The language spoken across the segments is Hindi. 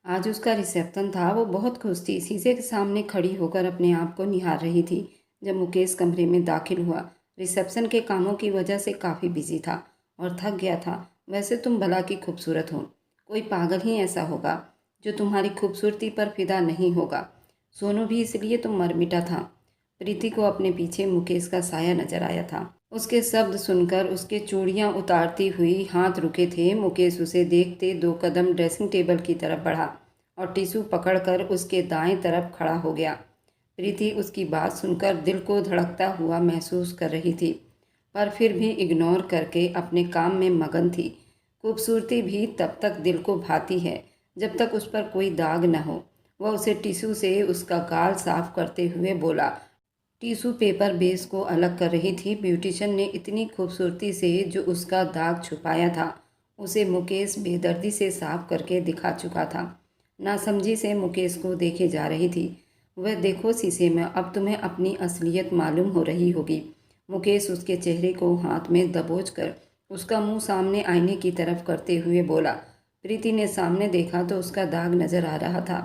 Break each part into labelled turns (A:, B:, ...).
A: आज उसका रिसेप्शन था। वो बहुत खुश थी, शीशे के सामने खड़ी होकर अपने आप को निहार रही थी। जब मुकेश कमरे में दाखिल हुआ, रिसेप्शन के कामों की वजह से काफ़ी बिजी था और थक गया था। वैसे तुम भला की खूबसूरत हो, कोई पागल ही ऐसा होगा जो तुम्हारी खूबसूरती पर फिदा नहीं होगा। सोनू भी इसलिए तो मर मिटा था। प्रीति को अपने पीछे मुकेश का साया नजर आया था। उसके शब्द सुनकर उसके चूड़ियां उतारती हुई हाथ रुके थे। मुकेश उसे देखते 2 कदम ड्रेसिंग टेबल की तरफ बढ़ा और टिश्यू पकड़कर उसके दाएं तरफ खड़ा हो गया। प्रीति उसकी बात सुनकर दिल को धड़कता हुआ महसूस कर रही थी, पर फिर भी इग्नोर करके अपने काम में मगन थी। खूबसूरती भी तब तक दिल को भाती है जब तक उस पर कोई दाग न हो। वह उसे टिश्यू से उसका गाल साफ करते हुए बोला। टिश्यू पेपर बेस को अलग कर रही थी। ब्यूटिशियन ने इतनी खूबसूरती से जो उसका दाग छुपाया था उसे मुकेश बेदर्दी से साफ करके दिखा चुका था। नासमझी से मुकेश को देखे जा रही थी। वह देखो शीशे में, अब तुम्हें अपनी असलियत मालूम हो रही होगी। मुकेश उसके चेहरे को हाथ में दबोच कर उसका मुंह सामने आईने की तरफ करते हुए बोला। प्रीति ने सामने देखा तो उसका दाग नजर आ रहा था।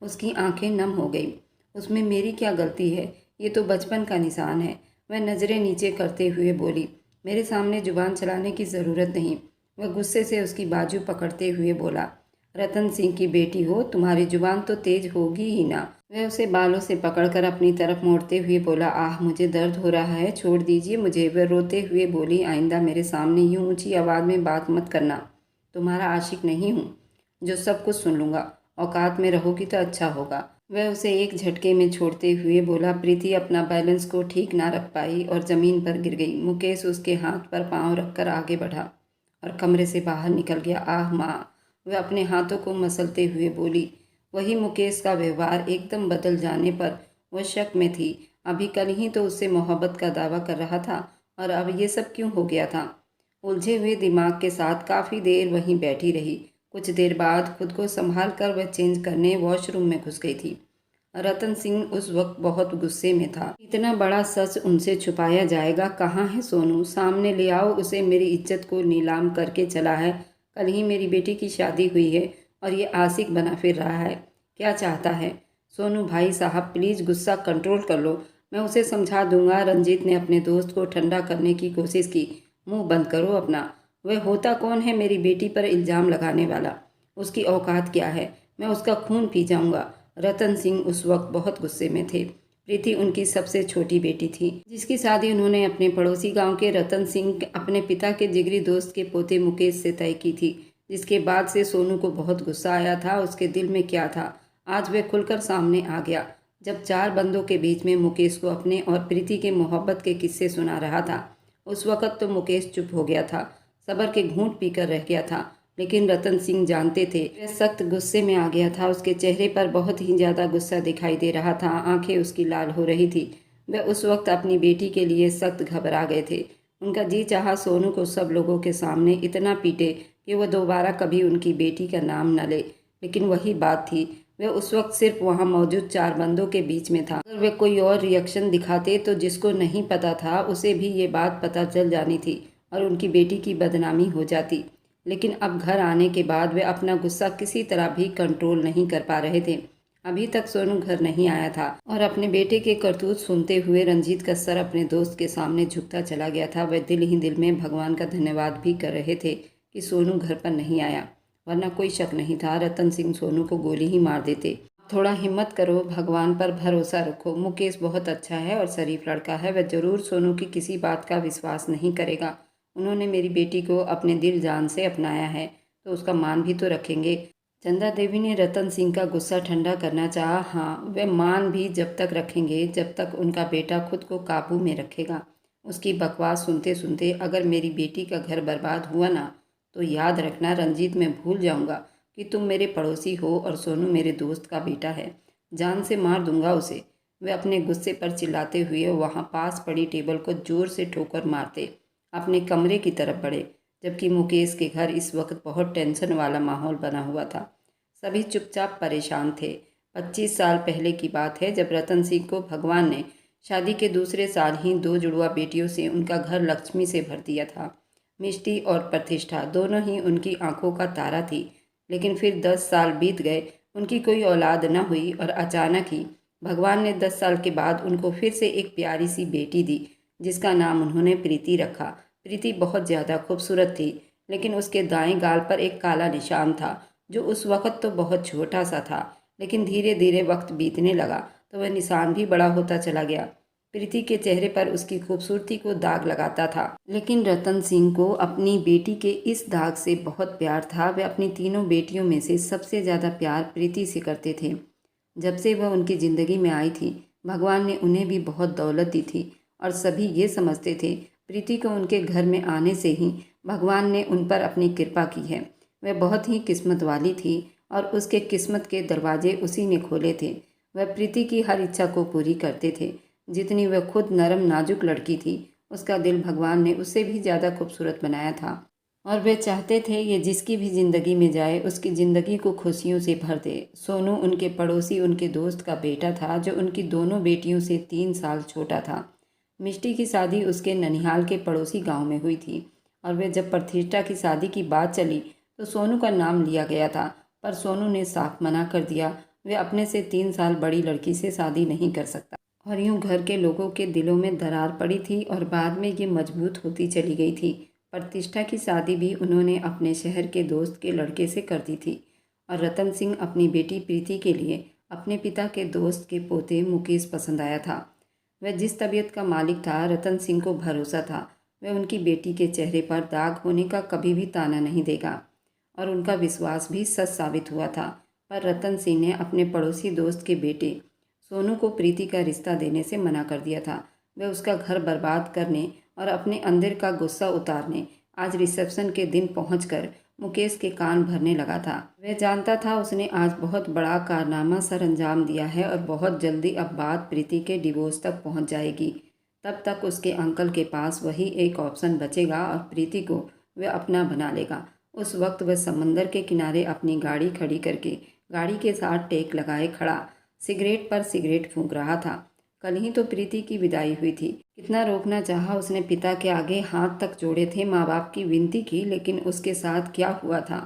A: उसकी आंखें नम हो गई। उसमें मेरी क्या गलती है, ये तो बचपन का निशान है। वह नज़रें नीचे करते हुए बोली। मेरे सामने जुबान चलाने की ज़रूरत नहीं। वह गुस्से से उसकी बाजू पकड़ते हुए बोला। रतन सिंह की बेटी हो, तुम्हारी जुबान तो तेज होगी ही ना। वह उसे बालों से पकड़कर अपनी तरफ मोड़ते हुए बोला। आह, मुझे दर्द हो रहा है, छोड़ दीजिए मुझे। वह रोते हुए बोली। आइंदा मेरे सामने यूं ऊंची आवाज़ में बात मत करना। तुम्हारा आशिक नहीं हूँ जो सब कुछ सुन लूँगा। औकात में रहोगी तो अच्छा होगा। वह उसे एक झटके में छोड़ते हुए बोला। प्रीति अपना बैलेंस को ठीक ना रख पाई और ज़मीन पर गिर गई। मुकेश उसके हाथ पर पांव रखकर आगे बढ़ा और कमरे से बाहर निकल गया। आह माँ, वह अपने हाथों को मसलते हुए बोली। वही मुकेश का व्यवहार एकदम बदल जाने पर वह शक में थी। अभी कल ही तो उससे मोहब्बत का दावा कर रहा था और अब ये सब क्यों हो गया था। उलझे हुए दिमाग के साथ काफ़ी देर वहीं बैठी रही। कुछ देर बाद खुद को संभाल कर वह चेंज करने वॉशरूम में घुस गई थी। रतन सिंह उस वक्त बहुत गुस्से में था। इतना बड़ा सच उनसे छुपाया जाएगा। कहाँ है सोनू, सामने ले आओ उसे। मेरी इज्जत को नीलाम करके चला है। कल ही मेरी बेटी की शादी हुई है और ये आशिक बना फिर रहा है। क्या चाहता है? सोनू भाई साहब प्लीज़ गुस्सा कंट्रोल कर लो, मैं उसे समझा दूंगा। रंजीत ने अपने दोस्त को ठंडा करने की कोशिश की। मुंह बंद करो अपना। वह होता कौन है मेरी बेटी पर इल्ज़ाम लगाने वाला? उसकी औकात क्या है? मैं उसका खून पी जाऊंगा। रतन सिंह उस वक्त बहुत गुस्से में थे। प्रीति उनकी सबसे छोटी बेटी थी जिसकी शादी उन्होंने अपने पड़ोसी गांव के रतन सिंह अपने पिता के जिगरी दोस्त के पोते मुकेश से तय की थी। जिसके बाद से सोनू को बहुत गुस्सा आया था। उसके दिल में क्या था आज वह खुलकर सामने आ गया। जब 4 बंदों के बीच में मुकेश को अपने और प्रीति के मोहब्बत के किस्से सुना रहा था उस वक़्त तो मुकेश चुप हो गया था, सब्र के घूंट पीकर रह गया था। लेकिन रतन सिंह जानते थे वह सख्त गुस्से में आ गया था। उसके चेहरे पर बहुत ही ज़्यादा गुस्सा दिखाई दे रहा था। आंखें उसकी लाल हो रही थी। वह उस वक्त अपनी बेटी के लिए सख्त घबरा गए थे। उनका जी चाहा सोनू को सब लोगों के सामने इतना पीटे कि वह दोबारा कभी उनकी बेटी का नाम न ले। लेकिन वही बात थी, वह उस वक्त सिर्फ वहाँ मौजूद 4 बंदों के बीच में था। अगर वे कोई और रिएक्शन दिखाते तो जिसको नहीं पता था उसे भी ये बात पता चल जानी थी और उनकी बेटी की बदनामी हो जाती। लेकिन अब घर आने के बाद वे अपना गुस्सा किसी तरह भी कंट्रोल नहीं कर पा रहे थे। अभी तक सोनू घर नहीं आया था और अपने बेटे के करतूत सुनते हुए रंजीत का सर अपने दोस्त के सामने झुकता चला गया था। वह दिल ही दिल में भगवान का धन्यवाद भी कर रहे थे कि सोनू घर पर नहीं आया, वरना कोई शक नहीं था रतन सिंह सोनू को गोली ही मार देते। थोड़ा हिम्मत करो, भगवान पर भरोसा रखो। मुकेश बहुत अच्छा है और शरीफ लड़का है। वह जरूर सोनू की किसी बात का विश्वास नहीं करेगा। उन्होंने मेरी बेटी को अपने दिल जान से अपनाया है तो उसका मान भी तो रखेंगे। चंदा देवी ने रतन सिंह का गुस्सा ठंडा करना चाहा। हाँ, वे मान भी जब तक रखेंगे जब तक उनका बेटा खुद को काबू में रखेगा। उसकी बकवास सुनते सुनते अगर मेरी बेटी का घर बर्बाद हुआ ना तो याद रखना रंजीत, मैं भूल जाऊंगा कि तुम मेरे पड़ोसी हो और सोनू मेरे दोस्त का बेटा है। जान से मार दूंगा उसे। वे अपने गुस्से पर चिल्लाते हुए वहाँ पास पड़ी टेबल को जोर से ठोकर मारते अपने कमरे की तरफ बढ़े। जबकि मुकेश के घर इस वक्त बहुत टेंशन वाला माहौल बना हुआ था। सभी चुपचाप परेशान थे। 25 साल पहले की बात है जब रतन सिंह को भगवान ने शादी के दूसरे साल ही 2 जुड़वा बेटियों से उनका घर लक्ष्मी से भर दिया था। मिष्टी और प्रतिष्ठा दोनों ही उनकी आंखों का तारा थी। लेकिन फिर 10 साल बीत गए। उनकी कोई औलाद न हुई और अचानक ही भगवान ने 10 साल के बाद उनको फिर से एक प्यारी सी बेटी दी, जिसका नाम उन्होंने प्रीति रखा। प्रीति बहुत ज़्यादा खूबसूरत थी, लेकिन उसके दाएं गाल पर एक काला निशान था, जो उस वक़्त तो बहुत छोटा सा था, लेकिन धीरे धीरे वक्त बीतने लगा तो वह निशान भी बड़ा होता चला गया। प्रीति के चेहरे पर उसकी खूबसूरती को दाग लगाता था, लेकिन रतन सिंह को अपनी बेटी के इस दाग से बहुत प्यार था। वे अपनी तीनों बेटियों में से सबसे ज़्यादा प्यार प्रीति से करते थे। जब से वह उनकी ज़िंदगी में आई थी, भगवान ने उन्हें भी बहुत दौलत दी थी और सभी ये समझते थे प्रीति को उनके घर में आने से ही भगवान ने उन पर अपनी कृपा की है। वह बहुत ही किस्मत वाली थी और उसके किस्मत के दरवाजे उसी ने खोले थे। वह प्रीति की हर इच्छा को पूरी करते थे। जितनी वह खुद नरम नाजुक लड़की थी, उसका दिल भगवान ने उससे भी ज़्यादा खूबसूरत बनाया था और वे चाहते थे ये जिसकी भी ज़िंदगी में जाए उसकी ज़िंदगी को खुशियों से भर दे। सोनू उनके पड़ोसी उनके दोस्त का बेटा था, जो उनकी दोनों बेटियों से 3 साल छोटा था। मिष्टी की शादी उसके ननिहाल के पड़ोसी गांव में हुई थी और वे जब प्रतिष्ठा की शादी की बात चली तो सोनू का नाम लिया गया था, पर सोनू ने साफ मना कर दिया। वे अपने से 3 साल बड़ी लड़की से शादी नहीं कर सकता। और यूं घर के लोगों के दिलों में दरार पड़ी थी और बाद में ये मजबूत होती चली गई थी। प्रतिष्ठा की शादी भी उन्होंने अपने शहर के दोस्त के लड़के से कर दी थी और रतन सिंह अपनी बेटी प्रीति के लिए अपने पिता के दोस्त के पोते मुकेश पसंद आया था। वह जिस तबीयत का मालिक था, रतन सिंह को भरोसा था वह उनकी बेटी के चेहरे पर दाग होने का कभी भी ताना नहीं देगा, और उनका विश्वास भी सच साबित हुआ था। पर रतन सिंह ने अपने पड़ोसी दोस्त के बेटे सोनू को प्रीति का रिश्ता देने से मना कर दिया था। वह उसका घर बर्बाद करने और अपने अंदर का गुस्सा उतारने आज रिसेप्शन के दिन पहुंचकर मुकेश के कान भरने लगा था। वह जानता था उसने आज बहुत बड़ा कारनामा सर अंजाम दिया है और बहुत जल्दी अब बात प्रीति के डिवोर्स तक पहुंच जाएगी। तब तक उसके अंकल के पास वही एक ऑप्शन बचेगा और प्रीति को वह अपना बना लेगा। उस वक्त वह समंदर के किनारे अपनी गाड़ी खड़ी करके गाड़ी के साथ टेक लगाए खड़ा सिगरेट पर सिगरेट फूंक रहा था। कल ही तो प्रीति की विदाई हुई थी। कितना रोकना चाहा उसने, पिता के आगे हाथ तक जोड़े थे, माँ बाप की विनती की, लेकिन उसके साथ क्या हुआ था।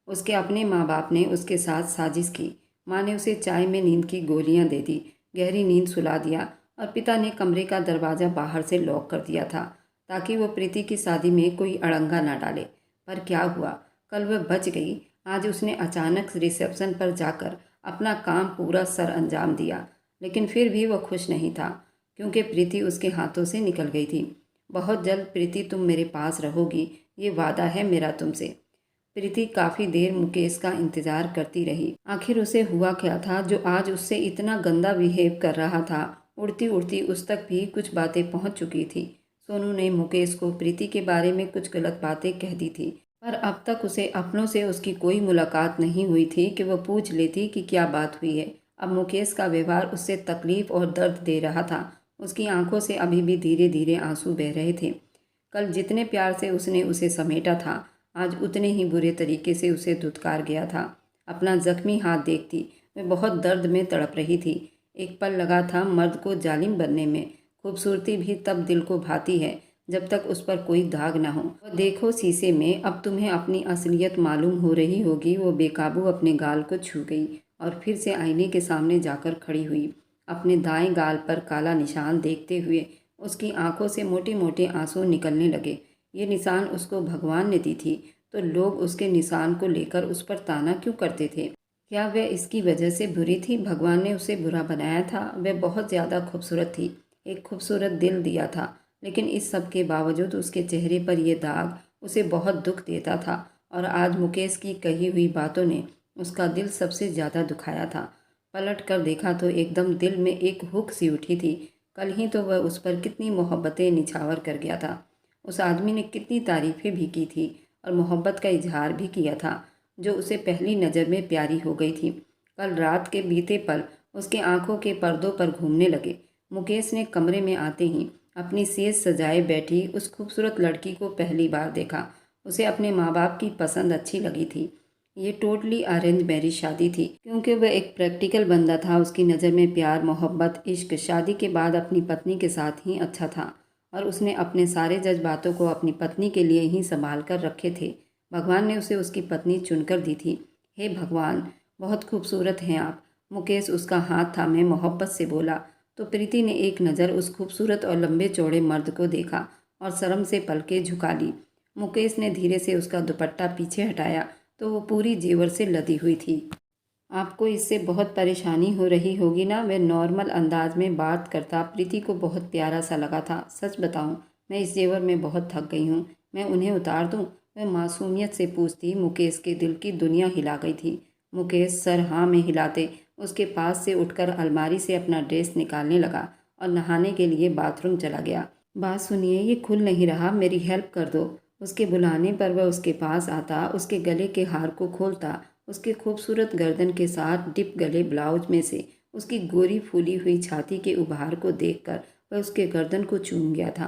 A: उसके अपने माँ बाप ने उसके साथ साजिश की। माँ ने उसे चाय में नींद की गोलियां दे दी, गहरी नींद सुला दिया और पिता ने कमरे का दरवाज़ा बाहर से लॉक कर दिया था ताकि वो प्रीति की शादी में कोई अड़ंगा ना डाले। पर क्या हुआ, कल वह बच गई। आज उसने अचानक रिसेप्शन पर जाकर अपना काम पूरा सर अंजाम दिया, लेकिन फिर भी वह खुश नहीं था क्योंकि प्रीति उसके हाथों से निकल गई थी। बहुत जल्द प्रीति तुम मेरे पास रहोगी, ये वादा है मेरा तुमसे। प्रीति काफ़ी देर मुकेश का इंतज़ार करती रही। आखिर उसे हुआ क्या था जो आज उससे इतना गंदा बिहेव कर रहा था। उड़ती उड़ती उस तक भी कुछ बातें पहुंच चुकी थी। सोनू ने मुकेश को प्रीति के बारे में कुछ गलत बातें कह दी थी, पर अब तक उसे अपनों से उसकी कोई मुलाकात नहीं हुई थी कि वह पूछ लेती कि क्या बात हुई है। अब मुकेश का व्यवहार उससे तकलीफ और दर्द दे रहा था। उसकी आंखों से अभी भी धीरे धीरे आंसू बह रहे थे। कल जितने प्यार से उसने उसे समेटा था, आज उतने ही बुरे तरीके से उसे धुतकार गया था। अपना जख्मी हाथ देखती वह बहुत दर्द में तड़प रही थी। एक पल लगा था मर्द को जालिम बनने में। खूबसूरती भी तब दिल को भाती है जब तक उस पर कोई दाग ना हो। वो देखो शीशे में, अब तुम्हें अपनी असलियत मालूम हो रही होगी। वो बेकाबू अपने गाल को छू गई और फिर से आईने के सामने जाकर खड़ी हुई। अपने दाएं गाल पर काला निशान देखते हुए उसकी आंखों से मोटे मोटे आंसू निकलने लगे। ये निशान उसको भगवान ने दी थी, तो लोग उसके निशान को लेकर उस पर ताना क्यों करते थे? क्या वह इसकी वजह से बुरी थी? भगवान ने उसे बुरा बनाया था? वह बहुत ज़्यादा खूबसूरत थी, एक खूबसूरत दिल दिया था, लेकिन इस सब के बावजूद उसके चेहरे पर यह दाग उसे बहुत दुख देता था। और आज मुकेश की कही हुई बातों ने उसका दिल सबसे ज़्यादा दुखाया था। पलट कर देखा तो एकदम दिल में एक हुक सी उठी थी। कल ही तो वह उस पर कितनी मोहब्बतें निछावर कर गया था। उस आदमी ने कितनी तारीफ़ें भी की थी और मोहब्बत का इजहार भी किया था, जो उसे पहली नज़र में प्यारी हो गई थी। कल रात के बीते पल उसके आंखों के पर्दों पर घूमने लगे। मुकेश ने कमरे में आते ही अपनी सेज सजाए बैठी उस खूबसूरत लड़की को पहली बार देखा। उसे अपने माँ बाप की पसंद अच्छी लगी थी। ये टोटली अरेंज मैरिज शादी थी, क्योंकि वह एक प्रैक्टिकल बंदा था। उसकी नज़र में प्यार, मोहब्बत, इश्क शादी के बाद अपनी पत्नी के साथ ही अच्छा था और उसने अपने सारे जज्बातों को अपनी पत्नी के लिए ही संभाल कर रखे थे। भगवान ने उसे उसकी पत्नी चुनकर दी थी। हे भगवान, बहुत खूबसूरत हैं आप। मुकेश उसका हाथ थामे मोहब्बत से बोला तो प्रीति ने एक नज़र उस खूबसूरत और लंबे चौड़े मर्द को देखा और शर्म से पलकें झुका ली। मुकेश ने धीरे से उसका दुपट्टा पीछे हटाया तो वो पूरी जेवर से लदी हुई थी। आपको इससे बहुत परेशानी हो रही होगी ना? वह नॉर्मल अंदाज में बात करता प्रीति को बहुत प्यारा सा लगा था। सच बताऊं, मैं इस जेवर में बहुत थक गई हूँ, मैं उन्हें उतार दूं? वह मासूमियत से पूछती। मुकेश के दिल की दुनिया हिला गई थी। मुकेश सर हाँ में हिलाते उसके पास से उठकर अलमारी से अपना ड्रेस निकालने लगा और नहाने के लिए बाथरूम चला गया। बात सुनिए, ये खुल नहीं रहा, मेरी हेल्प कर दो। उसके बुलाने पर वह उसके पास आता, उसके गले के हार को खोलता। उसके खूबसूरत गर्दन के साथ डिप गले ब्लाउज में से उसकी गोरी फूली हुई छाती के उभार को देखकर वह उसके गर्दन को चूम गया था।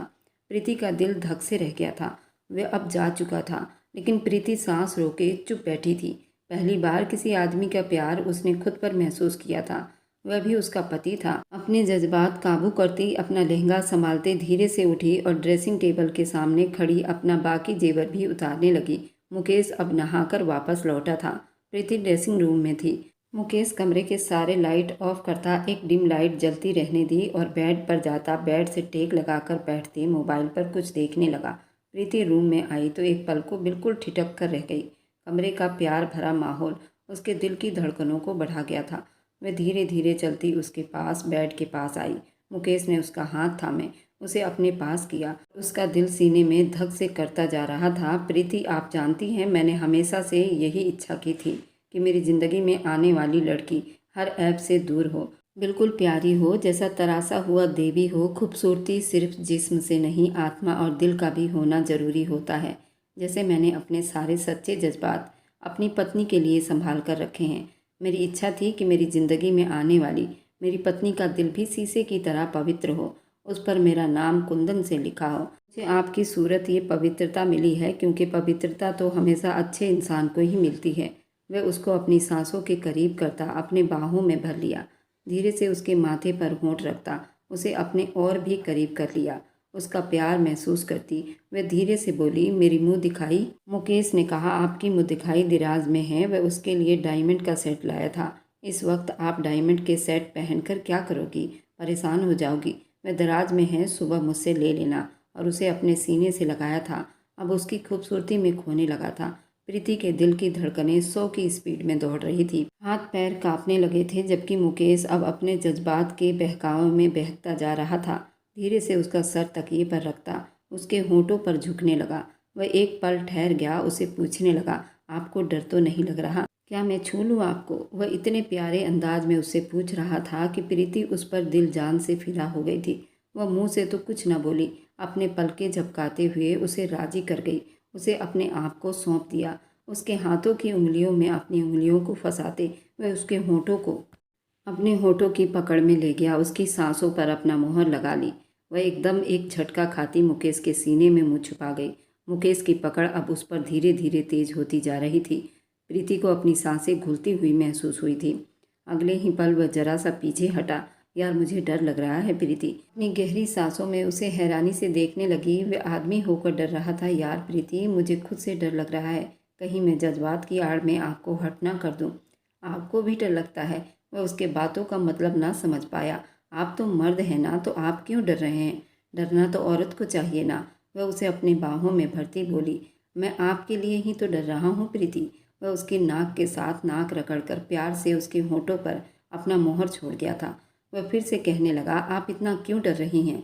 A: प्रीति का दिल धक से रह गया था। वह अब जा चुका था, लेकिन प्रीति सांस रोके चुप बैठी थी। पहली बार किसी आदमी का प्यार उसने खुद पर महसूस किया था, वह भी उसका पति था। अपने जज्बात काबू करती अपना लहंगा संभालते धीरे से उठी और ड्रेसिंग टेबल के सामने खड़ी अपना बाकी जेवर भी उतारने लगी। मुकेश अब नहाकर वापस लौटा था। प्रीति ड्रेसिंग रूम में थी। मुकेश कमरे के सारे लाइट ऑफ करता, एक डिम लाइट जलती रहने दी और बेड पर जाता, बेड से टेक लगाकर बैठती मोबाइल पर कुछ देखने लगा। प्रीति रूम में आई तो एक पल को बिल्कुल ठिठक कर रह गई। कमरे का प्यार भरा माहौल उसके दिल की धड़कनों को बढ़ा गया था। वह धीरे धीरे चलती उसके पास बेड के पास आई। मुकेश ने उसका हाथ थामे उसे अपने पास किया। उसका दिल सीने में धक से करता जा रहा था। प्रीति, आप जानती हैं, मैंने हमेशा से यही इच्छा की थी कि मेरी ज़िंदगी में आने वाली लड़की हर ऐब से दूर हो, बिल्कुल प्यारी हो, जैसा तरासा हुआ देवी हो। खूबसूरती सिर्फ जिस्म से नहीं, आत्मा और दिल का भी होना ज़रूरी होता है। जैसे मैंने अपने सारे सच्चे जज्बात अपनी पत्नी के लिए संभाल कर रखे हैं। मेरी इच्छा थी कि मेरी ज़िंदगी में आने वाली मेरी पत्नी का दिल भी शीशे की तरह पवित्र हो, उस पर मेरा नाम कुंदन से लिखा हो। मुझे आपकी सूरत ये पवित्रता मिली है, क्योंकि पवित्रता तो हमेशा अच्छे इंसान को ही मिलती है। वह उसको अपनी सांसों के करीब करता, अपने बाहों में भर लिया, धीरे से उसके माथे पर होंठ रखता, उसे अपने और भी करीब कर लिया। उसका प्यार महसूस करती वह धीरे से बोली, मेरी मुँह दिखाई। मुकेश ने कहा, आपकी मुँह दिखाई दिराज में है। वह उसके लिए डायमंड का सेट लाया था। इस वक्त आप डायमंड के सेट पहनकर क्या करोगी? परेशान हो जाओगी। वह दराज में है, सुबह मुझसे ले लेना। और उसे अपने सीने से लगाया था। अब उसकी खूबसूरती में खोने लगा था। प्रीति के दिल की धड़कनें 100 की स्पीड में दौड़ रही थी। हाथ पैर कांपने लगे थे, जबकि मुकेश अब अपने जज्बात के बहकाव में बहकता जा रहा था। धीरे से उसका सर तकिए पर रखता उसके होंठों पर झुकने लगा। वह एक पल ठहर गया, उसे पूछने लगा, आपको डर तो नहीं लग रहा? क्या मैं छू लूँ आपको? वह इतने प्यारे अंदाज में उससे पूछ रहा था कि प्रीति उस पर दिल जान से फिदा हो गई थी। वह मुंह से तो कुछ न बोली, अपने पलके झपकाते हुए उसे राजी कर गई। उसे अपने आप को सौंप दिया। उसके हाथों की उंगलियों में अपनी उंगलियों को फंसाते वह उसके होठों को अपने होठों की पकड़ में ले गया। उसकी सांसों पर अपना मुहर लगा ली। वह एकदम एक झटका खाती मुकेश के सीने में मुँह छुपा गई। मुकेश की पकड़ अब उस पर धीरे धीरे तेज होती जा रही थी। प्रीति को अपनी सांसें घुलती हुई महसूस हुई थी। अगले ही पल वह जरा सा पीछे हटा। यार, मुझे डर लग रहा है। प्रीति अपनी गहरी सांसों में उसे हैरानी से देखने लगी। वह आदमी होकर डर रहा था। यार प्रीति, मुझे खुद से डर लग रहा है, कहीं मैं जज्बात की आड़ में आपको हर्ट ना कर दूं। आपको भी डर लगता है? वह उसके बातों का मतलब ना समझ पाया। आप तो मर्द हैं ना, तो आप क्यों डर रहे हैं? डरना तो औरत को चाहिए ना। वह उसे अपनी बाहों में भरती बोली, मैं आपके लिए ही तो डर रहा हूँ प्रीति। वह उसकी नाक के साथ नाक रगड़कर प्यार से उसके होठों पर अपना मोहर छोड़ गया था। वह फिर से कहने लगा, आप इतना क्यों डर रही हैं?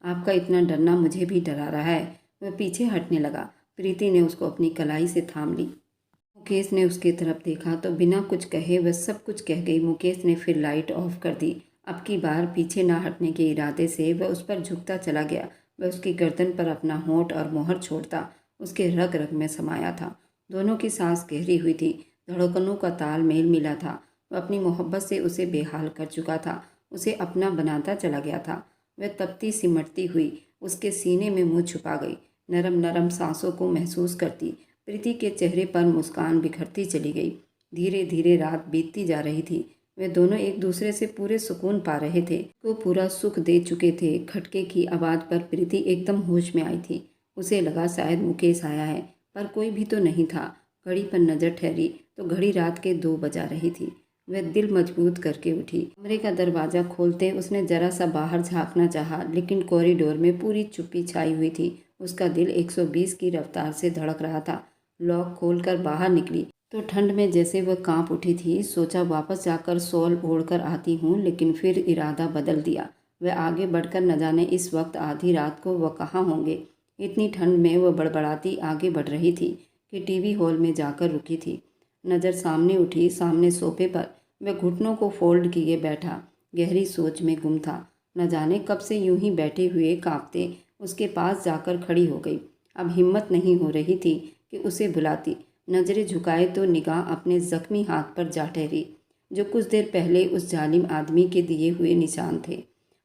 A: आपका इतना डरना मुझे भी डरा रहा है। वह पीछे हटने लगा। प्रीति ने उसको अपनी कलाई से थाम ली। मुकेश ने उसकी तरफ देखा तो बिना कुछ कहे वह सब कुछ कह गई। मुकेश ने फिर लाइट ऑफ कर दी। अब की बार पीछे ना हटने के इरादे से वह उस पर झुकता चला गया। वह उसकी गर्दन पर अपना होंठ और मोहर छोड़ता उसके रग रग में समाया था। दोनों की सांस गहरी हुई थी, धड़कनों का ताल मेल मिला था। वह अपनी मोहब्बत से उसे बेहाल कर चुका था, उसे अपना बनाता चला गया था। वह तपती सिमटती हुई उसके सीने में मुँह छुपा गई, नरम नरम सांसों को महसूस करती। प्रीति के चेहरे पर मुस्कान बिखरती चली गई। धीरे धीरे रात बीतती जा रही थी। वे दोनों एक दूसरे से पूरे सुकून पा रहे थे, को पूरा सुख दे चुके थे। खटके की आवाज़ पर प्रीति एकदम होश में आई थी। उसे लगा शायद मुकेश आया है, पर कोई भी तो नहीं था। घड़ी पर नज़र ठहरी तो घड़ी रात के 2 बजा रही थी। वह दिल मजबूत करके उठी। कमरे का दरवाज़ा खोलते उसने ज़रा सा बाहर झांकना चाहा, लेकिन कॉरिडोर में पूरी चुप्पी छाई हुई थी। उसका दिल 120 की रफ्तार से धड़क रहा था। लॉक खोलकर बाहर निकली तो ठंड में जैसे वह कांप उठी थी। सोचा वापस जाकर शॉल ओढ़कर आती हूँ, लेकिन फिर इरादा बदल दिया। वह आगे बढ़कर न जाने इस वक्त आधी रात को वह कहाँ होंगे। इतनी ठंड में वह बड़बड़ाती आगे बढ़ रही थी कि टीवी हॉल में जाकर रुकी थी। नज़र सामने उठी। सामने सोफे पर वह घुटनों को फोल्ड किए बैठा गहरी सोच में गुम था। न जाने कब से यूं ही बैठे हुए कांपते उसके पास जाकर खड़ी हो गई। अब हिम्मत नहीं हो रही थी कि उसे बुलाती। नजरें झुकाए तो निगाह अपने जख्मी हाथ पर जा ठहरी, जो कुछ देर पहले उस जालिम आदमी के दिए हुए निशान थे।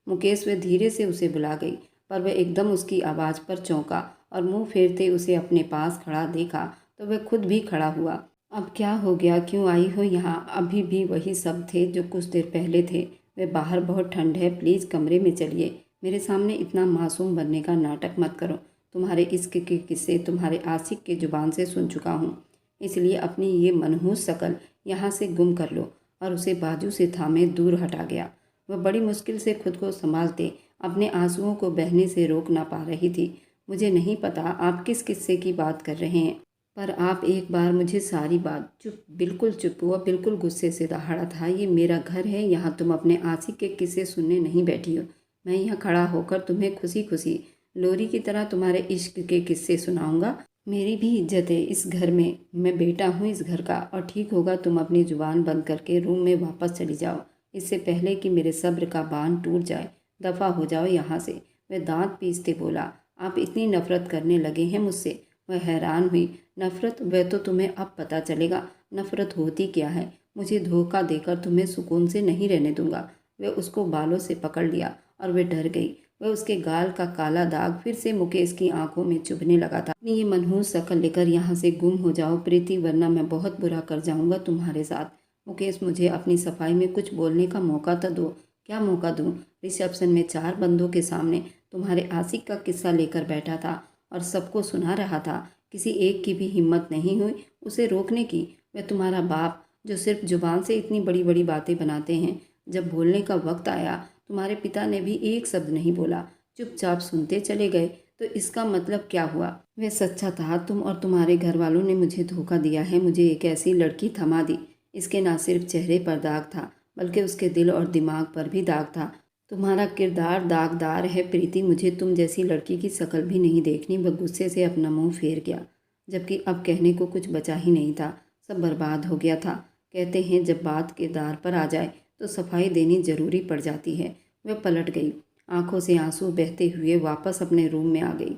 A: मुकेश वह धीरे से उसे बुला गई, पर वह एकदम उसकी आवाज़ पर चौंका और मुंह फेरते उसे अपने पास खड़ा देखा तो वह खुद भी खड़ा हुआ। अब क्या हो गया, क्यों आई हो यहाँ? अभी भी वही सब थे जो कुछ देर पहले थे। वह बाहर बहुत ठंड है, प्लीज़ कमरे में चलिए। मेरे सामने इतना मासूम बनने का नाटक मत करो। तुम्हारे इश्क के किस्से तुम्हारे आशिक के जुबान से सुन चुका हूँ, इसलिए अपनी ये मनहूस शकल यहाँ से गुम कर लो। और उसे बाजू से थामे दूर हटा गया। वह बड़ी मुश्किल से खुद को संभालते अपने आंसुओं को बहने से रोक ना पा रही थी। मुझे नहीं पता आप किस किस्से की बात कर रहे हैं, पर आप एक बार मुझे सारी बात। चुप, बिल्कुल चुप। वह बिल्कुल गुस्से से दहाड़ा था। ये मेरा घर है, यहाँ तुम अपने आशिक के किस्से सुनने नहीं बैठी हो। मैं यहाँ खड़ा होकर तुम्हें खुशी खुशी लोरी की तरह तुम्हारे इश्क के किस्से सुनाऊंगा। मेरी भी इज्जत है इस घर में, मैं बेटा हूँ इस घर का। और ठीक होगा तुम अपनी जुबान बंद करके रूम में वापस चली जाओ, इससे पहले कि मेरे सब्र का बांध टूट जाए। दफ़ा हो जाओ यहाँ से। वह दांत पीसते बोला। आप इतनी नफरत करने लगे हैं मुझसे? वह हैरान हुई। नफरत? वह तो तुम्हें अब पता चलेगा नफरत होती क्या है। मुझे धोखा देकर तुम्हें सुकून से नहीं रहने दूंगा। वह उसको बालों से पकड़ लिया और वह डर गई। वह उसके गाल का काला दाग फिर से मुकेश की आंखों में चुभने लगा था। अपनी ये मनहूस शक्ल लेकर यहाँ से गुम हो जाओ प्रीति, वरना मैं बहुत बुरा कर जाऊंगा तुम्हारे साथ। मुकेश, मुझे अपनी सफाई में कुछ बोलने का मौका तो दो। क्या मौका दूं? रिसेप्शन में 4 बंदों के सामने तुम्हारे आशिक का किस्सा लेकर बैठा था और सबको सुना रहा था। किसी एक की भी हिम्मत नहीं हुई उसे रोकने की। वह तुम्हारा बाप, जो सिर्फ जुबान से इतनी बड़ी बड़ी बातें बनाते हैं, जब बोलने का वक्त आया तुम्हारे पिता ने भी एक शब्द नहीं बोला, चुपचाप सुनते चले गए। तो इसका मतलब क्या हुआ? वह सच्चा था। तुम और तुम्हारे घर वालों ने मुझे धोखा दिया है, मुझे एक ऐसी लड़की थमा दी। इसके न सिर्फ चेहरे पर दाग था, बल्कि उसके दिल और दिमाग पर भी दाग था। तुम्हारा किरदार दागदार है प्रीति, मुझे तुम जैसी लड़की की शक्ल भी नहीं देखनी। वह गुस्से से अपना मुंह फेर गया, जबकि अब कहने को कुछ बचा ही नहीं था। सब बर्बाद हो गया था। कहते हैं जब बात किरदार पर आ जाए तो सफाई देनी जरूरी पड़ जाती है। वह पलट गई, आंखों से आंसू बहते हुए वापस अपने रूम में आ गई।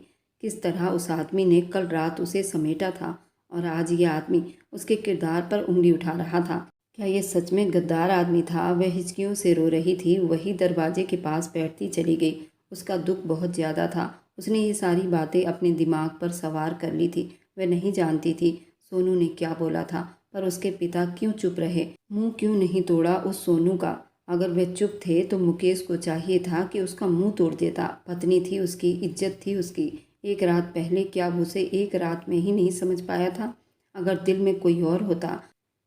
A: किस तरह उस आदमी ने कल रात उसे समेटा था और आज ये आदमी उसके किरदार पर उंगली उठा रहा था। क्या ये सच में गद्दार आदमी था? वह हिचकियों से रो रही थी। वही दरवाजे के पास बैठती चली गई। उसका दुख बहुत ज़्यादा था। उसने ये सारी बातें अपने दिमाग पर सवार कर ली थी। वह नहीं जानती थी सोनू ने क्या बोला था, पर उसके पिता क्यों चुप रहे? मुंह क्यों नहीं तोड़ा उस सोनू का? अगर वह चुप थे तो मुकेश को चाहिए था कि उसका मुंह तोड़ देता। पत्नी थी उसकी, इज्जत थी उसकी। एक रात पहले क्या वो उसे एक रात में ही नहीं समझ पाया था? अगर दिल में कोई और होता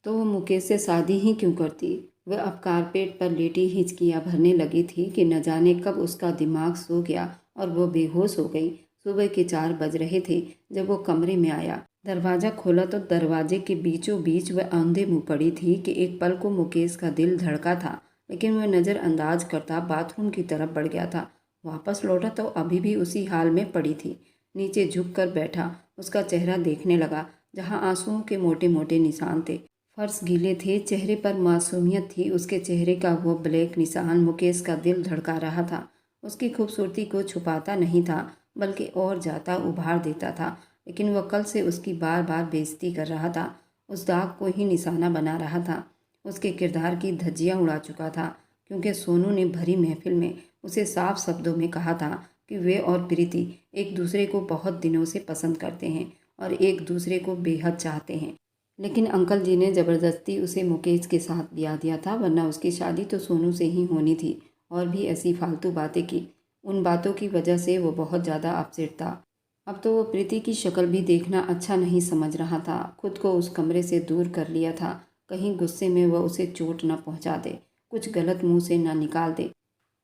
A: तो वो मुकेश से शादी ही क्यों करती? वह अब कारपेट पर लेटी हिचकियाँ भरने लगी थी कि न जाने कब उसका दिमाग सो गया और वो बेहोश हो गई। सुबह के 4 बज रहे थे जब वो कमरे में आया। दरवाज़ा खोला तो दरवाजे के बीचों बीच वह औंधे मुँह पड़ी थी कि एक पल को मुकेश का दिल धड़का था, लेकिन वह नज़रअंदाज करता बाथरूम की तरफ बढ़ गया था। वापस लौटा तो अभी भी उसी हाल में पड़ी थी। नीचे झुक कर बैठा उसका चेहरा देखने लगा, जहाँ आंसुओं के मोटे मोटे निशान थे। फर्श गीले थे, चेहरे पर मासूमियत थी। उसके चेहरे का वो ब्लैक निशान मुकेश का दिल धड़का रहा था। उसकी खूबसूरती को छुपाता नहीं था, बल्कि और ज़्यादा उभार देता था। लेकिन वह कल से उसकी बार बार बेइज्जती कर रहा था, उस दाग को ही निशाना बना रहा था। उसके किरदार की धज्जियाँ उड़ा चुका था, क्योंकि सोनू ने भरी महफिल में उसे साफ शब्दों में कहा था कि वे और प्रीति एक दूसरे को बहुत दिनों से पसंद करते हैं और एक दूसरे को बेहद चाहते हैं। लेकिन अंकल जी ने ज़बरदस्ती उसे मुकेश के साथ ब्याह दिया था, वरना उसकी शादी तो सोनू से ही होनी थी। और भी ऐसी फालतू बातें की। उन बातों की वजह से वो बहुत ज़्यादा अपसेट था। अब तो वो प्रीति की शक्ल भी देखना अच्छा नहीं समझ रहा था। खुद को उस कमरे से दूर कर लिया था, कहीं गुस्से में वह उसे चोट न पहुंचा दे, कुछ गलत मुंह से न निकाल दे,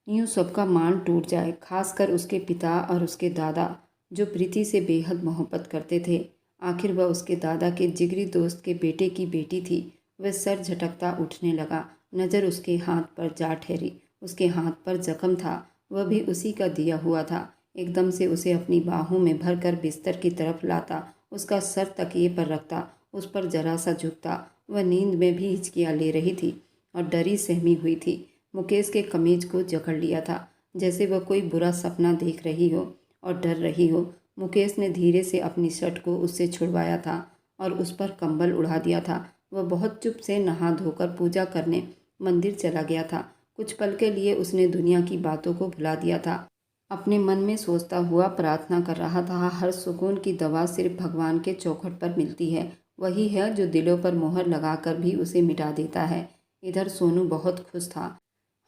A: यूं सबका मान टूट जाए। खासकर उसके पिता और उसके दादा, जो प्रीति से बेहद मोहब्बत करते थे। आखिर वह उसके दादा के जिगरी दोस्त के बेटे की बेटी थी। वह सर झटकता उठने लगा। नज़र उसके हाथ पर जा ठहरी। उसके हाथ पर जख्म था, वह भी उसी का दिया हुआ था। एकदम से उसे अपनी बाहों में भरकर बिस्तर की तरफ लाता, उसका सर तकिए पर रखता, उस पर जरा सा झुकता। वह नींद में भी हिचकियाँ ले रही थी और डरी सहमी हुई थी। मुकेश के कमीज को जकड़ लिया था, जैसे वह कोई बुरा सपना देख रही हो और डर रही हो। मुकेश ने धीरे से अपनी शर्ट को उससे छुड़वाया था और उस पर कंबल उड़ा दिया था। वह बहुत चुप से नहा धोकर पूजा करने मंदिर चला गया था। कुछ पल के लिए उसने दुनिया की बातों को भुला दिया था। अपने मन में सोचता हुआ प्रार्थना कर रहा था, हर सुकून की दवा सिर्फ भगवान के चौखट पर मिलती है। वही है जो दिलों पर मोहर लगाकर भी उसे मिटा देता है। इधर सोनू बहुत खुश था।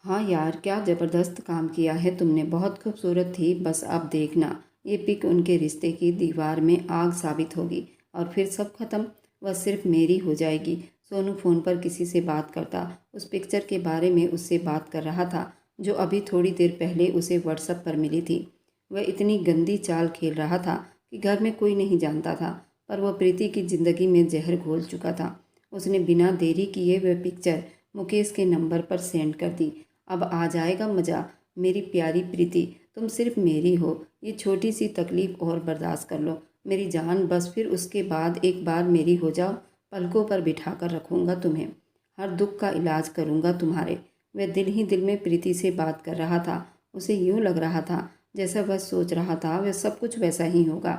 A: हाँ यार, क्या ज़बरदस्त काम किया है तुमने, बहुत खूबसूरत थी। बस अब देखना, ये पिक उनके रिश्ते की दीवार में आग साबित होगी और फिर सब खत्म, वह सिर्फ मेरी हो जाएगी। सोनू फ़ोन पर किसी से बात करता, उस पिक्चर के बारे में उससे बात कर रहा था जो अभी थोड़ी देर पहले उसे व्हाट्सएप पर मिली थी। वह इतनी गंदी चाल खेल रहा था कि घर में कोई नहीं जानता था, पर वह प्रीति की ज़िंदगी में जहर घोल चुका था। उसने बिना देरी किए वह पिक्चर मुकेश के नंबर पर सेंड कर दी। अब आ जाएगा मज़ा। मेरी प्यारी प्रीति, तुम सिर्फ मेरी हो। ये छोटी सी तकलीफ़ और बर्दाश्त कर लो मेरी जान, बस फिर उसके बाद एक बार मेरी हो जाओ। पलकों पर बिठा कर रखूँगा तुम्हें, हर दुख का इलाज करूँगा तुम्हारे। वह दिल ही दिल में प्रीति से बात कर रहा था। उसे यूँ लग रहा था जैसा वह सोच रहा था वह सब कुछ वैसा ही होगा।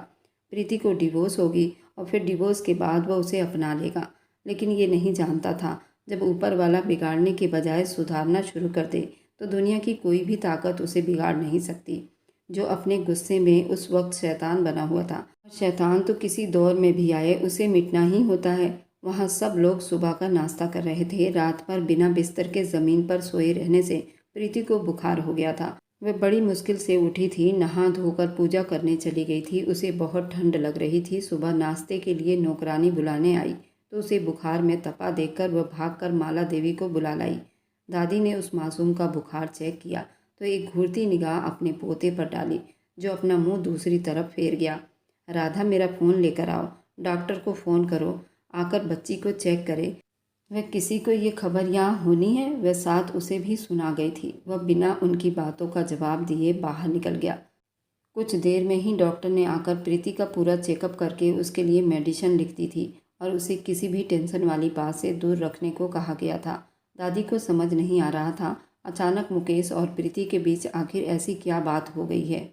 A: प्रीति को डिवोर्स होगी और फिर डिवोर्स के बाद वह उसे अपना लेगा। लेकिन ये नहीं जानता था, जब ऊपर वाला बिगाड़ने के बजाय सुधारना शुरू कर दे तो दुनिया की कोई भी ताकत उसे बिगाड़ नहीं सकती। जो अपने गुस्से में उस वक्त शैतान बना हुआ था, शैतान तो किसी दौर में भी आए उसे मिटना ही होता है। वहाँ सब लोग सुबह का नाश्ता कर रहे थे। रात भर बिना बिस्तर के ज़मीन पर सोए रहने से प्रीति को बुखार हो गया था। वह बड़ी मुश्किल से उठी थी, नहा धोकर पूजा करने चली गई थी। उसे बहुत ठंड लग रही थी। सुबह नाश्ते के लिए नौकरानी बुलाने आई तो उसे बुखार में तपा देखकर वह भागकर माला देवी को बुला लाई। दादी ने उस मासूम का बुखार चेक किया तो एक घूरती निगाह अपने पोते पर डाली, जो अपना मुंह दूसरी तरफ फेर गया। राधा, मेरा फ़ोन लेकर आओ, डॉक्टर को फ़ोन करो, आकर बच्ची को चेक करे। वह किसी को ये खबर यहाँ होनी है। वह साथ उसे भी सुना गई थी। वह बिना उनकी बातों का जवाब दिए बाहर निकल गया। कुछ देर में ही डॉक्टर ने आकर प्रीति का पूरा चेकअप करके उसके लिए मेडिसिन लिख दी थी और उसे किसी भी टेंशन वाली बात से दूर रखने को कहा गया था। दादी को समझ नहीं आ रहा था, अचानक मुकेश और प्रीति के बीच आखिर ऐसी क्या बात हो गई है।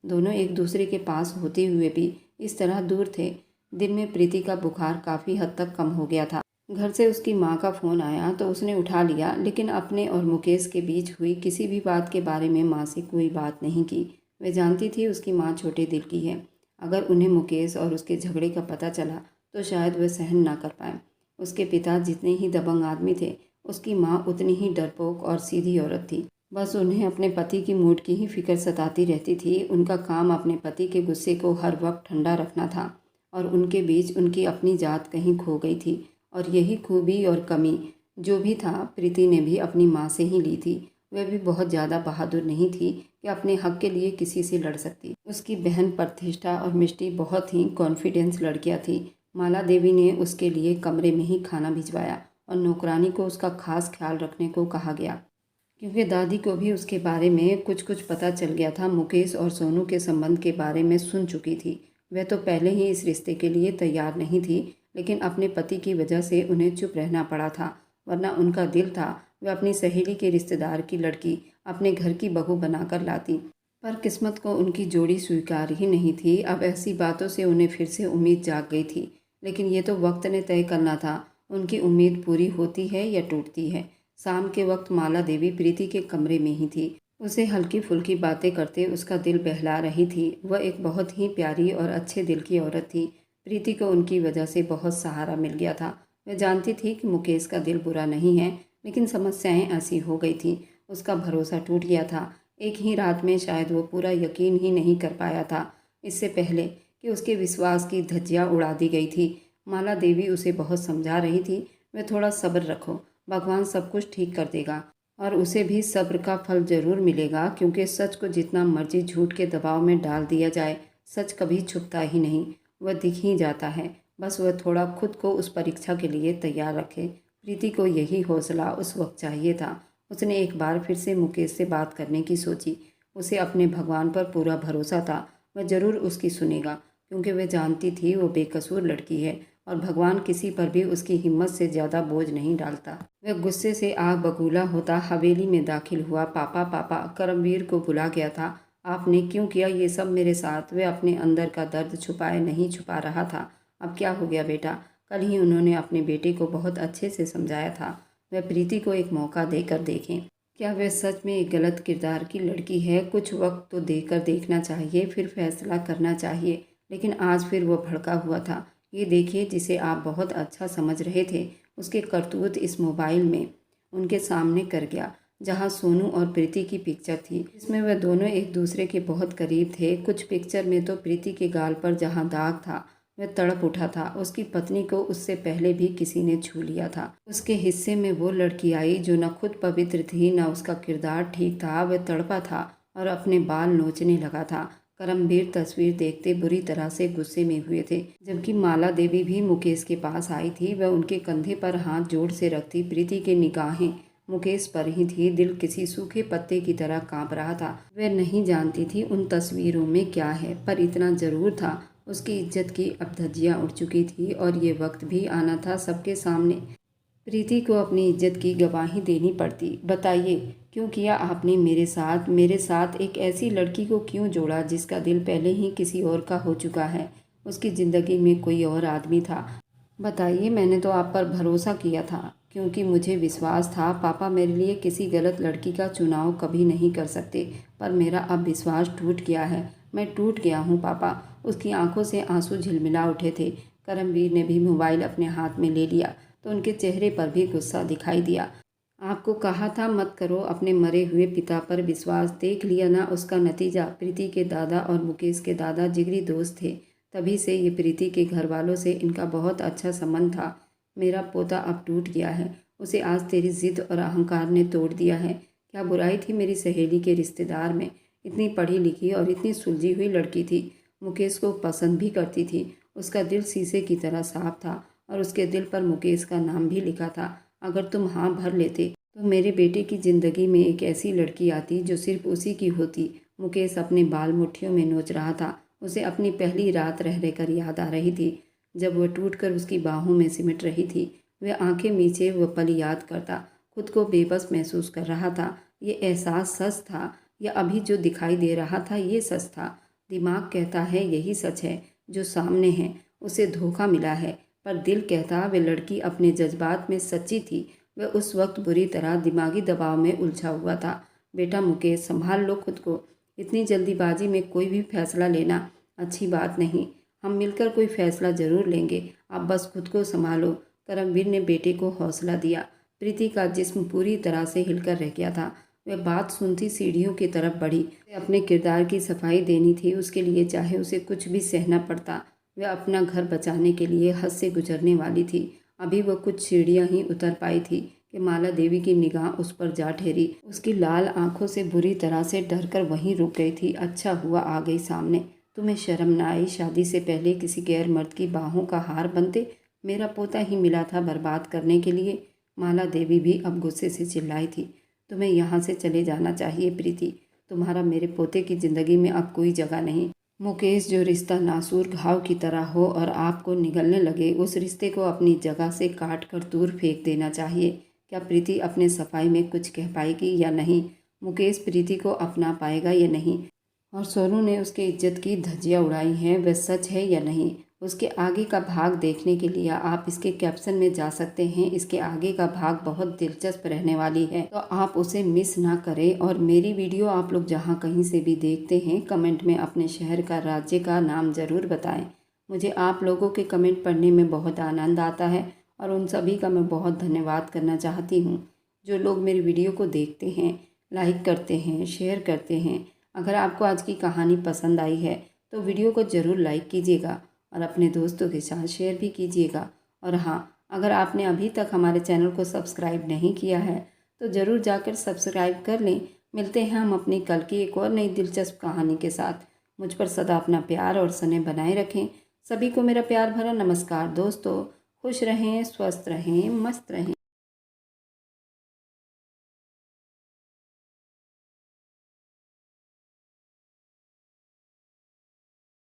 A: दोनों एक दूसरे के पास होते हुए भी इस तरह दूर थे। दिन में प्रीति का बुखार काफ़ी हद तक कम हो गया था। घर से उसकी माँ का फ़ोन आया तो उसने उठा लिया, लेकिन अपने और मुकेश के बीच हुई किसी भी बात के बारे में माँ से कोई बात नहीं की। वह जानती थी उसकी माँ छोटे दिल की है। अगर उन्हें मुकेश और उसके झगड़े का पता चला तो शायद वह सहन ना कर पाए। उसके पिता जितने ही दबंग आदमी थे, उसकी माँ उतनी ही डरपोक और सीधी औरत थी। बस उन्हें अपने पति की मूड की ही फिक्र सताती रहती थी। उनका काम अपने पति के गुस्से को हर वक्त ठंडा रखना था और उनके बीच उनकी अपनी जात कहीं खो गई थी। और यही खूबी और कमी जो भी था, प्रीति ने भी अपनी माँ से ही ली थी। वह भी बहुत ज़्यादा बहादुर नहीं थी कि अपने हक के लिए किसी से लड़ सकती। उसकी बहन प्रतिष्ठा और मिष्टी बहुत ही कॉन्फिडेंस लड़कियाँ थी। माला देवी ने उसके लिए कमरे में ही खाना भिजवाया और नौकरानी को उसका खास ख्याल रखने को कहा गया, क्योंकि दादी को भी उसके बारे में कुछ कुछ पता चल गया था। मुकेश और सोनू के संबंध के बारे में सुन चुकी थी। वह तो पहले ही इस रिश्ते के लिए तैयार नहीं थी, लेकिन अपने पति की वजह से उन्हें चुप रहना पड़ा था, वरना उनका दिल था वह अपनी सहेली के रिश्तेदार की लड़की अपने घर की बहू बनाकर लाती। पर किस्मत को उनकी जोड़ी स्वीकार ही नहीं थी। अब ऐसी बातों से उन्हें फिर से उम्मीद जाग गई थी, लेकिन ये तो वक्त ने तय करना था उनकी उम्मीद पूरी होती है या टूटती है। शाम के वक्त माला देवी प्रीति के कमरे में ही थी। उसे हल्की फुल्की बातें करते उसका दिल बहला रही थी। वह एक बहुत ही प्यारी और अच्छे दिल की औरत थी। प्रीति को उनकी वजह से बहुत सहारा मिल गया था। वह जानती थी कि मुकेश का दिल बुरा नहीं है, लेकिन समस्याएं ऐसी हो गई थी, उसका भरोसा टूट गया था। एक ही रात में शायद वो पूरा यकीन ही नहीं कर पाया था। इससे पहले कि उसके विश्वास की धज्जियाँ उड़ा दी गई थी। माला देवी उसे बहुत समझा रही थी, वे थोड़ा सब्र रखो, भगवान सब कुछ ठीक कर देगा और उसे भी सब्र का फल जरूर मिलेगा, क्योंकि सच को जितना मर्जी झूठ के दबाव में डाल दिया जाए, सच कभी छुपता ही नहीं, वह दिख ही जाता है। बस वह थोड़ा खुद को उस परीक्षा के लिए तैयार रखे। प्रीति को यही हौसला उस वक्त चाहिए था। उसने एक बार फिर से मुकेश से बात करने की सोची। उसे अपने भगवान पर पूरा भरोसा था, वह ज़रूर उसकी सुनेगा, क्योंकि वह जानती थी वो बेकसूर लड़की है और भगवान किसी पर भी उसकी हिम्मत से ज़्यादा बोझ नहीं डालता। वह गुस्से से आग बबूला होता हवेली में दाखिल हुआ। पापा पापा, करमवीर को बुला गया था। आपने क्यों किया ये सब मेरे साथ? वह अपने अंदर का दर्द छुपाए नहीं छुपा रहा था। अब क्या हो गया बेटा? कल ही उन्होंने अपने बेटे को बहुत अच्छे से समझाया था, वह प्रीति को एक मौका देकर देखें। क्या वह सच में एक गलत किरदार की लड़की है? कुछ वक्त तो देकर देखना चाहिए, फिर फैसला करना चाहिए। लेकिन आज फिर वो भड़का हुआ था। ये देखिए, जिसे आप बहुत अच्छा समझ रहे थे, उसके करतूत इस मोबाइल में उनके सामने कर गया, जहाँ सोनू और प्रीति की पिक्चर थी। इसमें वह दोनों एक दूसरे के बहुत करीब थे। कुछ पिक्चर में तो प्रीति के गाल पर जहाँ दाग था, वह तड़प उठा था। उसकी पत्नी को उससे पहले भी किसी ने छू लिया था। उसके हिस्से में वो लड़की आई जो न खुद पवित्र थी, न उसका किरदार ठीक था। वह तड़पा था और अपने बाल नोचने लगा था। करमवीर तस्वीर देखते बुरी तरह से गुस्से में हुए थे। जबकि माला देवी भी मुकेश के पास आई थी। वह उनके कंधे पर हाथ जोड़ से रखती। प्रीति की निगाहें मुकेश पर ही थी। दिल किसी सूखे पत्ते की तरह कांप रहा था। वह नहीं जानती थी उन तस्वीरों में क्या है, पर इतना जरूर था, उसकी इज्जत की अब धज्जियां उड़ चुकी थी और ये वक्त भी आना था सबके सामने। प्रीति को अपनी इज्जत की गवाही देनी पड़ती। बताइए, क्यों किया आपने मेरे साथ एक ऐसी लड़की को क्यों जोड़ा जिसका दिल पहले ही किसी और का हो चुका है? उसकी ज़िंदगी में कोई और आदमी था। बताइए, मैंने तो आप पर भरोसा किया था, क्योंकि मुझे विश्वास था पापा मेरे लिए किसी गलत लड़की का चुनाव कभी नहीं कर सकते। पर मेरा अब विश्वास टूट गया है। मैं टूट गया हूँ पापा। उसकी आंखों से आंसू झिलमिला उठे थे। करमवीर ने भी मोबाइल अपने हाथ में ले लिया तो उनके चेहरे पर भी गुस्सा दिखाई दिया। आपको कहा था मत करो अपने मरे हुए पिता पर विश्वास। देख लिया ना उसका नतीजा। प्रीति के दादा और मुकेश के दादा जिगरी दोस्त थे, तभी से ये प्रीति के घर वालों से इनका बहुत अच्छा संबंध था। मेरा पोता अब टूट गया है। उसे आज तेरी जिद और अहंकार ने तोड़ दिया है। क्या बुराई थी मेरी सहेली के रिश्तेदार में? इतनी पढ़ी लिखी और इतनी सुलझी हुई लड़की थी। मुकेश को पसंद भी करती थी। उसका दिल शीशे की तरह साफ था और उसके दिल पर मुकेश का नाम भी लिखा था। अगर तुम हाँ भर लेते तो मेरे बेटे की ज़िंदगी में एक ऐसी लड़की आती जो सिर्फ उसी की होती। मुकेश अपने बाल मुट्ठियों में नोच रहा था। उसे अपनी पहली रात रह रहकर याद आ रही थी, जब वह टूटकर उसकी बाहों में सिमट रही थी। वह आंखें मीचे वह पल याद करता, खुद को बेबस महसूस कर रहा था। ये एहसास सच था या अभी जो दिखाई दे रहा था ये सच था? दिमाग कहता है यही सच है जो सामने है, उसे धोखा मिला है। पर दिल कहता वह लड़की अपने जज्बात में सच्ची थी। वह उस वक्त बुरी तरह दिमागी दबाव में उलझा हुआ था। बेटा मुकेश, संभाल लो खुद को। इतनी जल्दीबाजी में कोई भी फैसला लेना अच्छी बात नहीं। हम मिलकर कोई फैसला ज़रूर लेंगे, आप बस खुद को संभालो। करमवीर ने बेटे को हौसला दिया। प्रीति का जिस्म पूरी तरह से हिलकर रह गया था। वह बात सुनती सीढ़ियों की तरफ बढ़ी। अपने किरदार की सफाई देनी थी, उसके लिए चाहे उसे कुछ भी सहना पड़ता। वह अपना घर बचाने के लिए हद से गुजरने वाली थी। अभी वह कुछ सीढ़ियां ही उतर पाई थी कि माला देवी की निगाह उस पर जा ठहरी। उसकी लाल आंखों से बुरी तरह से डरकर वहीं रुक गई थी। अच्छा हुआ आ गई सामने। तुम्हें शर्म न आई? शादी से पहले किसी गैर मर्द की बाहों का हार बनते? मेरा पोता ही मिला था बर्बाद करने के लिए। माला देवी भी अब गुस्से से चिल्लाई थी। तुम्हें यहाँ से चले जाना चाहिए प्रीति। तुम्हारा मेरे पोते की ज़िंदगी में अब कोई जगह नहीं। मुकेश, जो रिश्ता नासूर घाव की तरह हो और आपको निगलने लगे, उस रिश्ते को अपनी जगह से काट कर दूर फेंक देना चाहिए। क्या प्रीति अपने सफाई में कुछ कह पाएगी या नहीं? मुकेश प्रीति को अपना पाएगा या नहीं? और सोनू ने उसके इज्जत की धज्जियाँ उड़ाई हैं, वह सच है या नहीं? उसके आगे का भाग देखने के लिए आप इसके कैप्शन में जा सकते हैं। इसके आगे का भाग बहुत दिलचस्प रहने वाली है, तो आप उसे मिस ना करें। और मेरी वीडियो आप लोग जहां कहीं से भी देखते हैं, कमेंट में अपने शहर का, राज्य का नाम ज़रूर बताएं। मुझे आप लोगों के कमेंट पढ़ने में बहुत आनंद आता है और उन सभी का मैं बहुत धन्यवाद करना चाहती हूँ जो लोग मेरी वीडियो को देखते हैं, लाइक करते हैं, शेयर करते हैं। अगर आपको आज की कहानी पसंद आई है तो वीडियो को ज़रूर लाइक कीजिएगा और अपने दोस्तों के साथ शेयर भी कीजिएगा। और हाँ, अगर आपने अभी तक हमारे चैनल को सब्सक्राइब नहीं किया है तो ज़रूर जाकर सब्सक्राइब कर लें। मिलते हैं हम अपनी कल की एक और नई दिलचस्प कहानी के साथ। मुझ पर सदा अपना प्यार और स्नेह बनाए रखें। सभी को मेरा प्यार भरा नमस्कार दोस्तों। खुश रहें, स्वस्थ रहें, मस्त रहें।